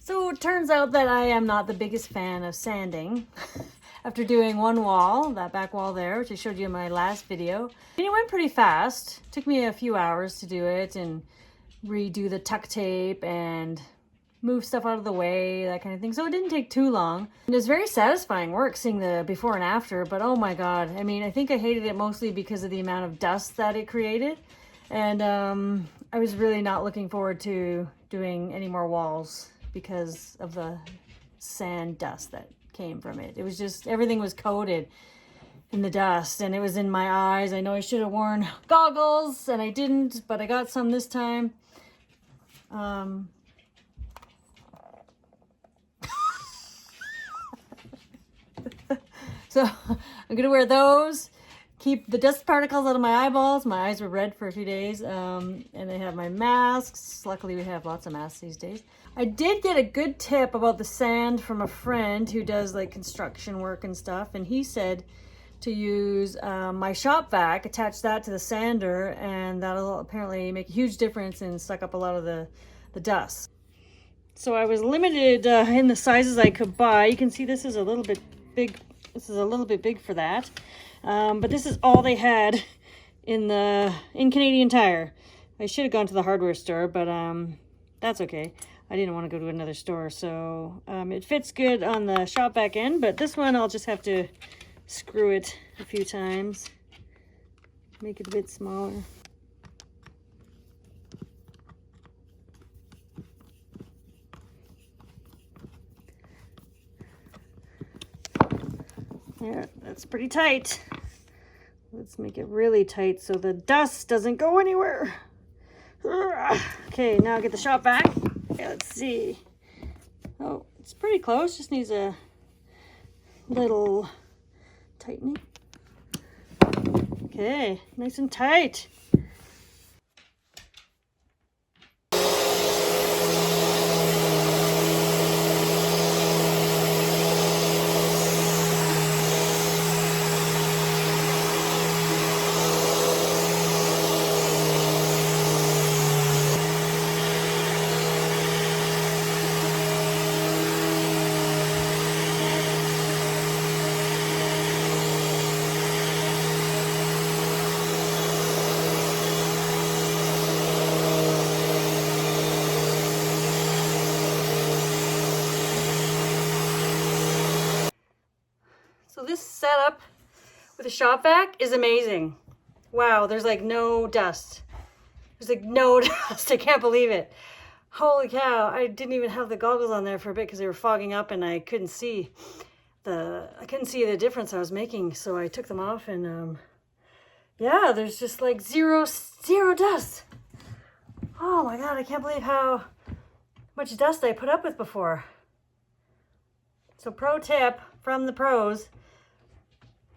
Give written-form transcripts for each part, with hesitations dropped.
So it turns out that I am not the biggest fan of sanding. After doing one wall, that back wall there, which I showed you in my last video, and it went pretty fast. It took me a few hours to do it and redo the tuck tape and move stuff out of the way, that kind of thing. So it didn't take too long. It was very satisfying work seeing the before and after, but oh my God. I mean, I think I hated it mostly because of the amount of dust that it created. And I was really not looking forward to doing any more walls because of the sand dust that came from it. It was just, everything was coated in the dust and it was in my eyes. I know I should have worn goggles and I didn't, but I got some this time. So I'm gonna wear those, keep the dust particles out of my eyeballs. My eyes were red for a few days. And I have my masks. Luckily we have lots of masks these days. I did get a good tip about the sand from a friend who does like construction work and stuff. And he said to use my shop vac, attach that to the sander, and that'll apparently make a huge difference and suck up a lot of the dust. So I was limited in the sizes I could buy. You can see this is a little bit big. This is a little bit big for that. But this is all they had in Canadian Tire. I should have gone to the hardware store, but that's okay. I didn't want to go to another store. So it fits good on the shop back end, but this one I'll just have to screw it a few times. Make it a bit smaller. Yeah, that's pretty tight. Let's make it really tight so the dust doesn't go anywhere. Okay, now get the shop vac. Okay, let's see. Oh, it's pretty close. Just needs a little tightening. Okay, nice and tight. So this setup with a shop vac is amazing. Wow, there's like no dust. There's like no dust. I can't believe it. Holy cow, I didn't even have the goggles on there for a bit because they were fogging up and I couldn't see the difference I was making. So I took them off and yeah, there's just like zero dust. Oh my God, I can't believe how much dust I put up with before. So pro tip from the pros,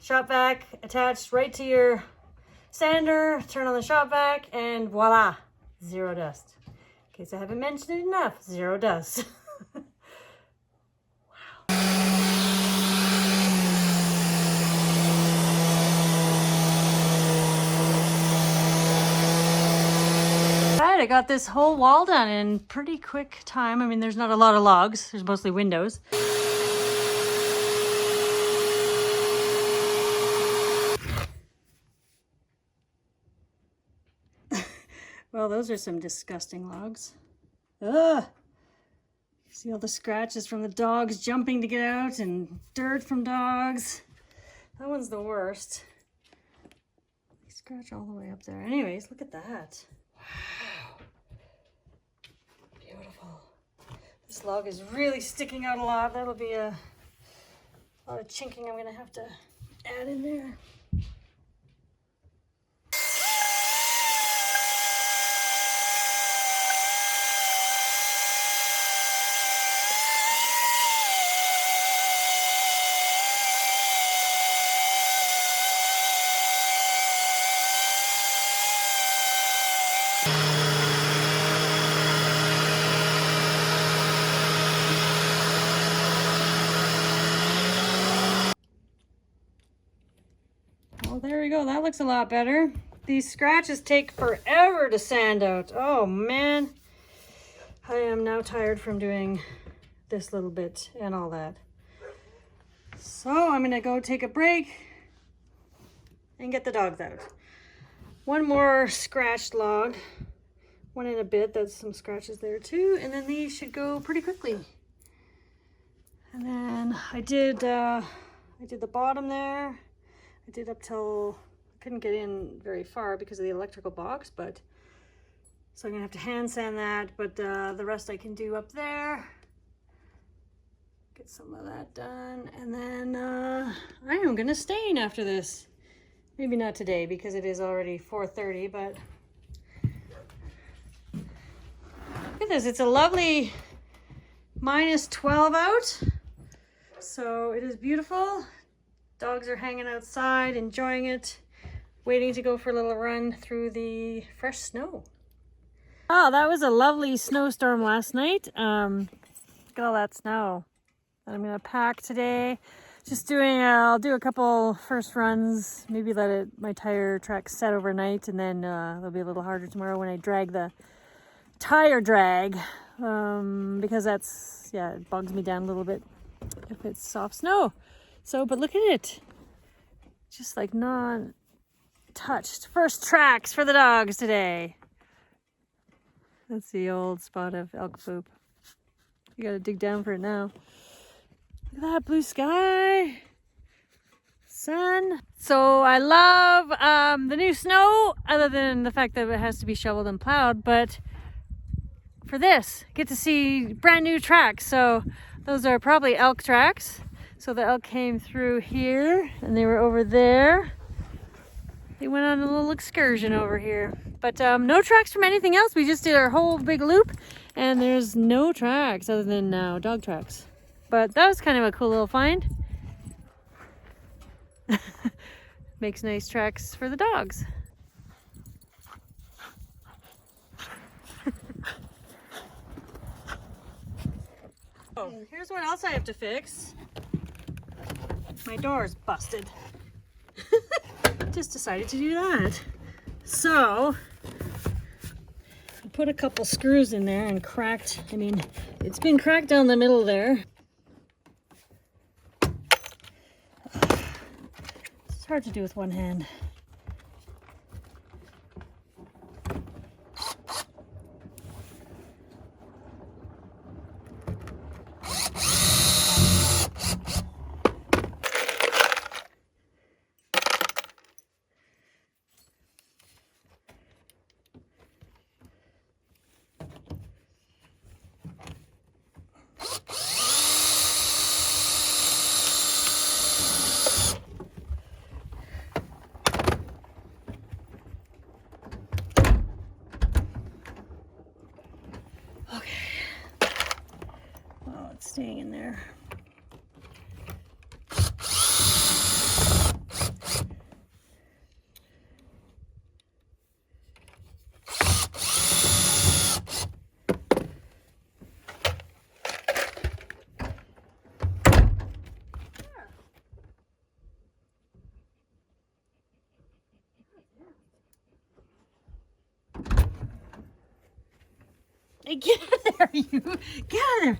shop vac attached right to your sander, turn on the shop vac, and voila, zero dust. In case I haven't mentioned it enough, zero dust. Wow. Alright, I got this whole wall done in pretty quick time. I mean, there's not a lot of logs, there's mostly windows. Well, those are some disgusting logs. Ugh! See all the scratches from the dogs jumping to get out and dirt from dogs. That one's the worst. They scratch all the way up there. Anyways, look at that. Wow. Beautiful. This log is really sticking out a lot. That'll be a lot of chinking I'm gonna have to add in there. Well, there we go. That looks a lot better. These scratches take forever to sand out. Oh man, I am now tired from doing this little bit and all that. So I'm gonna go take a break and get the dogs out. One more scratched log, one in a bit, that's some scratches there too, and then these should go pretty quickly. And then I did the bottom there. I did up till, I couldn't get in very far because of the electrical box, but so I'm gonna have to hand sand that, but the rest I can do up there. Get some of that done, and then I am gonna stain after this. Maybe not today because it is already 4:30, but look at this. It's a lovely -12 out, so it is beautiful. Dogs are hanging outside, enjoying it, waiting to go for a little run through the fresh snow. Oh, that was a lovely snowstorm last night. Look at all that snow that I'm gonna pack today. Just doing, I'll do a couple first runs, maybe let my tire track set overnight, and then it'll be a little harder tomorrow when I drag the tire drag, because that's, yeah, it bogs me down a little bit if it's soft snow. So, but look at it, just like non-touched. First tracks for the dogs today. That's the old spot of elk poop. You gotta dig down for it now. Look at that blue sky, sun. So I love the new snow, other than the fact that it has to be shoveled and plowed, but for this, get to see brand new tracks. So those are probably elk tracks. So the elk came through here and they were over there. They went on a little excursion over here, but no tracks from anything else. We just did our whole big loop and there's no tracks other than now dog tracks. But that was kind of a cool little find. Makes nice tracks for the dogs. Oh, here's what else I have to fix. My door is busted. Just decided to do that. So I put a couple screws in there and cracked, I mean, it's been cracked down the middle there. It's hard to do with one hand. Staying in there. Hey, get out of there, you! Get out of there!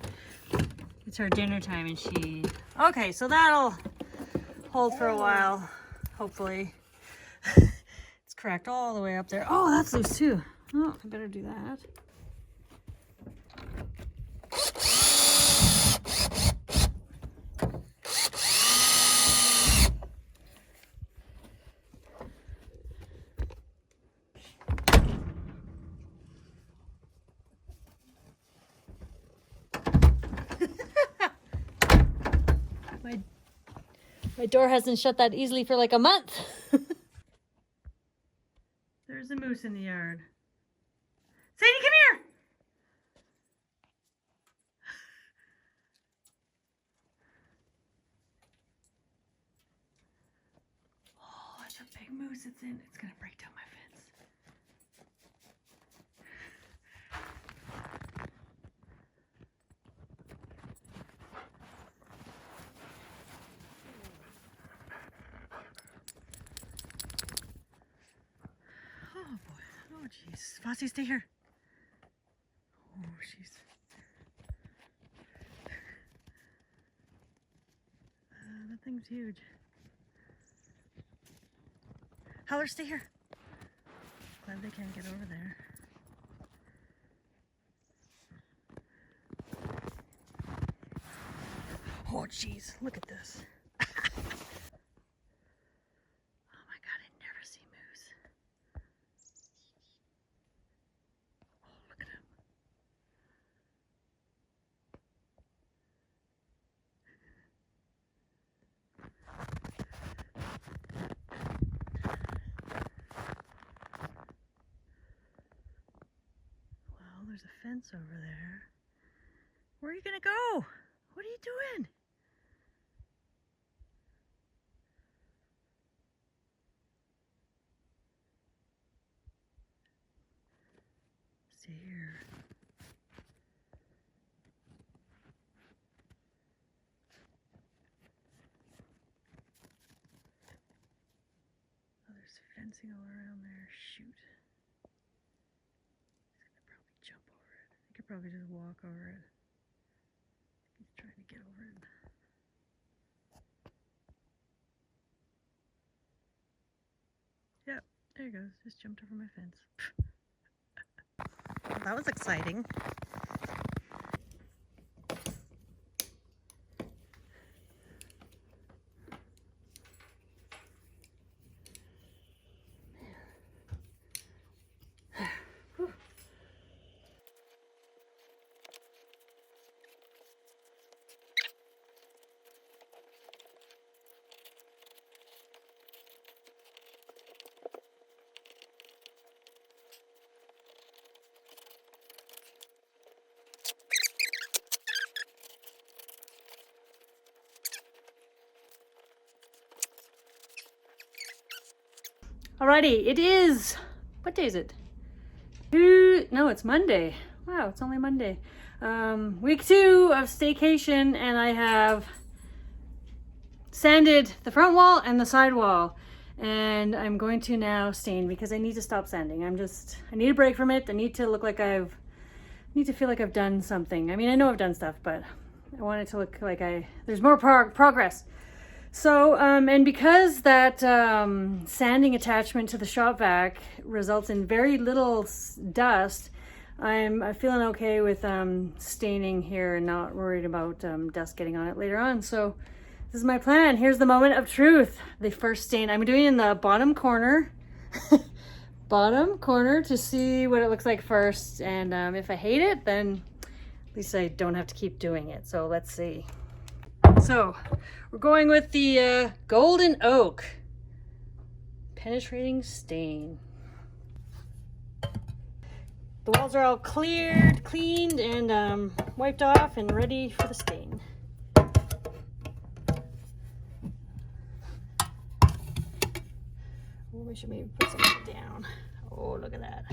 It's her dinner time and she... Okay, so that'll hold for a while, hopefully. It's cracked all the way up there. Oh, that's loose too. Oh, I better do that. My door hasn't shut that easily for like a month. There's a moose in the yard. Sadie, come here! Oh, it's a big moose. It's gonna break down my fence. Oh boy. Oh jeez. Fossy, stay here. Oh, she's... thing's huge. Howler, stay here. Glad they can't get over there. Oh, jeez, look at this. Oh my God, I never see moose. Oh, look at him. Well, there's a fence over there. Where are you gonna go? What are you doing? Stay here. Oh, there's fencing all around there. Shoot. He's gonna probably jump over it. He could probably just walk over it. He's trying to get over it. Yep, there he goes. Just jumped over my fence. Well, that was exciting. Alrighty, it is, what day is it? No, it's Monday. Wow, it's only Monday. Week 2 of staycation, and I have sanded the front wall and the side wall. And I'm going to now stain because I need to stop sanding. I need a break from it. I need to look like I need to feel like I've done something. I mean, I know I've done stuff, but I want it to look like there's more progress. So, and because that sanding attachment to the shop vac results in very little dust, I'm feeling okay with staining here and not worried about dust getting on it later on. So this is my plan. Here's the moment of truth. The first stain I'm doing in the bottom corner, bottom corner, to see what it looks like first. And if I hate it, then at least I don't have to keep doing it. So let's see. So we're going with the golden oak penetrating stain. The walls are all cleared, cleaned, and wiped off and ready for the stain. Oh, we should maybe put something down. Oh, look at that.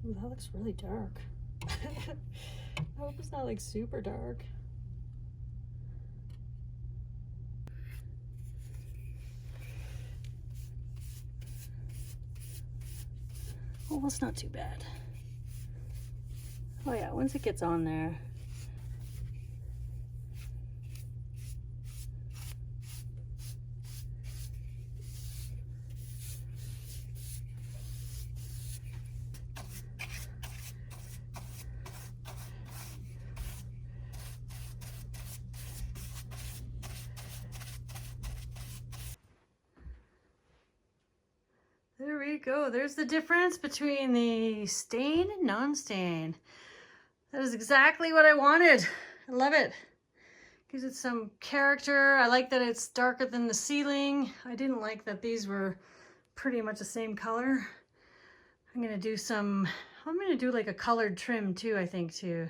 Ooh, that looks really dark. I hope it's not like super dark. Oh, well, it's not too bad. Oh yeah, once it gets on there. There we go. There's the difference between the stain and non-stain. That is exactly what I wanted. I love it. Gives it some character. I like that it's darker than the ceiling. I didn't like that these were pretty much the same color. I'm gonna do like a colored trim too, I think, to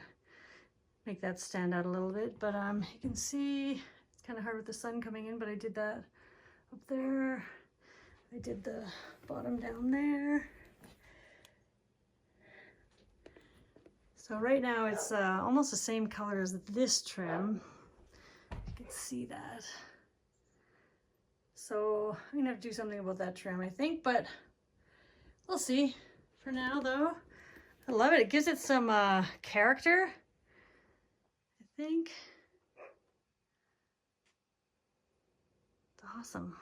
make that stand out a little bit. But you can see it's kind of hard with the sun coming in, but I did that up there. I did the bottom down there. So right now it's almost the same color as this trim. You can see that. So I'm gonna have to do something about that trim, I think, but we'll see. For now though, I love it. It gives it some character, I think. It's awesome.